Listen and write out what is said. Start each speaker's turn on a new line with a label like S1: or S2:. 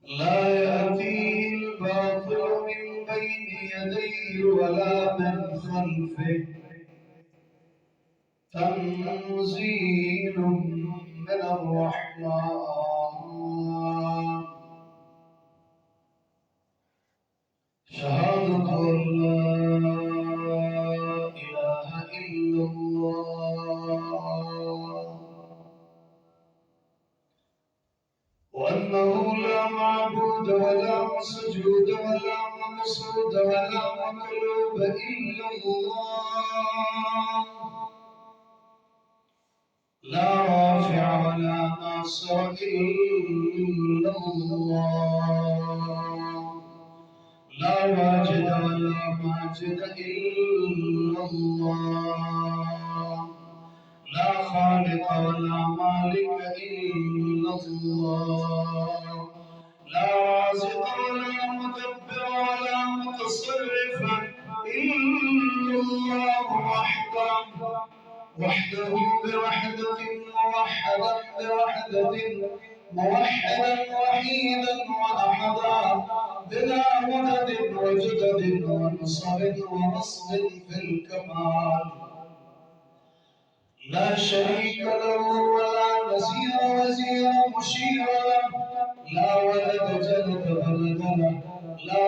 S1: لا يأتيه الباطل من بين يديه ولا من خلفه تنزيل من الرحمن. شهادة أن لا إله إلا الله وأنه لا معبود ولا مسجود ولا مقصود ولا مطلوب إلا الله، لا رافع ولا ناصر إلا الله، لا واجد ولا ماجد إلا الله، لا خالق ولا مالك إلا الله، لا رازق ولا مدبر ولا متصرف إلا الله وحده بوحدة موحدا بوحدة موحدا وحيدا وأحدا بلا مدد وجدد ونصر ونصب في الكمال، لا شريك له ولا نزير وزير مشير له، لا ولد جلد بلد له، لا